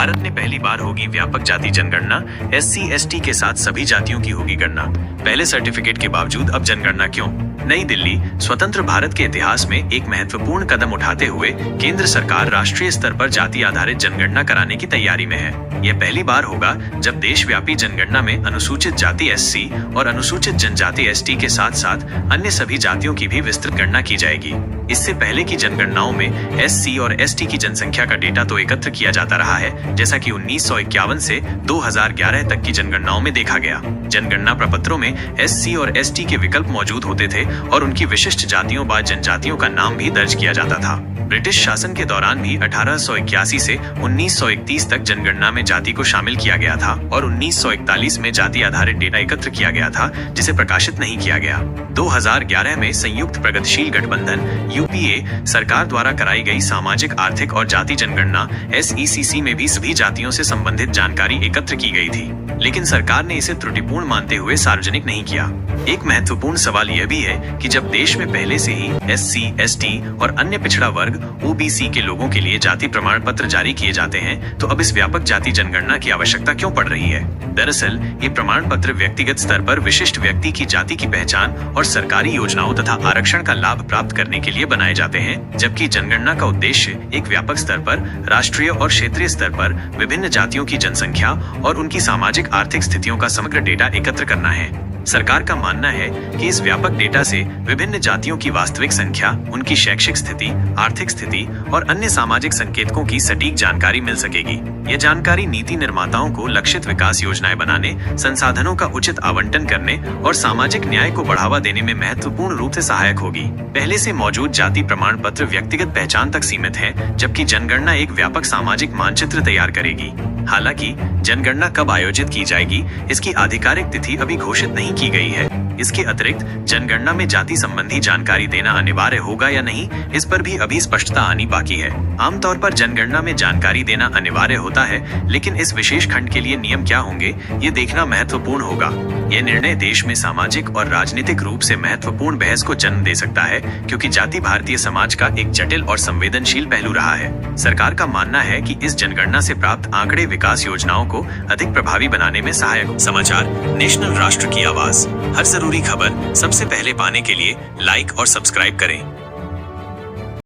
भारत में पहली बार होगी व्यापक जाति जनगणना। SC/ST के साथ सभी जातियों की होगी गणना। पहले सर्टिफिकेट के बावजूद अब जनगणना क्यों? नई दिल्ली। स्वतंत्र भारत के इतिहास में एक महत्वपूर्ण कदम उठाते हुए केंद्र सरकार राष्ट्रीय स्तर पर जाति आधारित जनगणना कराने की तैयारी में है। यह पहली बार होगा जब देशव्यापी जनगणना में अनुसूचित जाति SC और अनुसूचित जनजाति ST के साथ साथ अन्य सभी जातियों की भी विस्तृत गणना की जाएगी। इससे पहले की जनगणनाओं में SC और ST की जनसंख्या का डेटा तो एकत्र किया जाता रहा है, जैसा कि 1951 से 2011 तक की जनगणनाओं में देखा गया। जनगणना प्रपत्रों में SC और ST के विकल्प मौजूद होते थे और उनकी विशिष्ट जातियों व जनजातियों का नाम भी दर्ज किया जाता था। ब्रिटिश शासन के दौरान भी 1881 से 1931 तक जनगणना में जाति को शामिल किया गया था और 1941 में जाति आधारित डेटा एकत्र किया गया था, जिसे प्रकाशित नहीं किया गया। 2011 में संयुक्त प्रगतिशील गठबंधन UPA सरकार द्वारा कराई गई सामाजिक, आर्थिक और जाति जनगणना SECC में भी सभी जातियों से संबंधित जानकारी एकत्र की गई थी, लेकिन सरकार ने इसे त्रुटिपूर्ण मानते हुए सार्वजनिक नहीं किया। एक महत्वपूर्ण सवाल यह भी है कि जब देश में पहले से ही SC, ST और अन्य पिछड़ा वर्ग OBC के लोगों के लिए जाति प्रमाण पत्र जारी किए जाते हैं, तो अब इस व्यापक जाति जनगणना की आवश्यकता क्यों पड़ रही है? दरअसल ये प्रमाण पत्र व्यक्तिगत स्तर पर विशिष्ट व्यक्ति की जाति की पहचान और सरकारी योजनाओं तथा आरक्षण का लाभ प्राप्त करने के लिए बनाए जाते हैं, जबकि जनगणना का उद्देश्य एक व्यापक स्तर पर राष्ट्रीय और क्षेत्रीय स्तर पर विभिन्न जातियों की जनसंख्या और उनकी सामाजिक आर्थिक स्थितियों का समग्र डेटा एकत्र करना है। सरकार का मानना है कि इस व्यापक डेटा से विभिन्न जातियों की वास्तविक संख्या, उनकी शैक्षिक स्थिति, आर्थिक स्थिति और अन्य सामाजिक संकेतकों की सटीक जानकारी मिल सकेगी। यह जानकारी नीति निर्माताओं को लक्षित विकास योजनाएं बनाने, संसाधनों का उचित आवंटन करने और सामाजिक न्याय को बढ़ावा देने में महत्वपूर्ण रूप से सहायक होगी। पहले से मौजूद जाति प्रमाण पत्र व्यक्तिगत पहचान तक सीमित है, जबकि जनगणना एक व्यापक सामाजिक मानचित्र तैयार करेगी। हालांकि जनगणना कब आयोजित की जाएगी, इसकी आधिकारिक तिथि अभी घोषित नहीं की गई है। इसके अतिरिक्त जनगणना में जाति संबंधी जानकारी देना अनिवार्य होगा या नहीं, इस पर भी अभी स्पष्टता आनी बाकी है। आमतौर पर जनगणना में जानकारी देना अनिवार्य होता है, लेकिन इस विशेष खंड के लिए नियम क्या होंगे, ये देखना महत्वपूर्ण होगा। यह निर्णय देश में सामाजिक और राजनीतिक रूप से महत्वपूर्ण बहस को जन्म दे सकता है, क्योंकि जाति भारतीय समाज का एक जटिल और संवेदनशील पहलू रहा है। सरकार का मानना है कि इस जनगणना से प्राप्त आंकड़े विकास योजनाओं को अधिक प्रभावी बनाने में सहायक। समाचार नेशनल, राष्ट्र की आवाज। हर जरूरी खबर सबसे पहले पाने के लिए लाइक और सब्सक्राइब करें।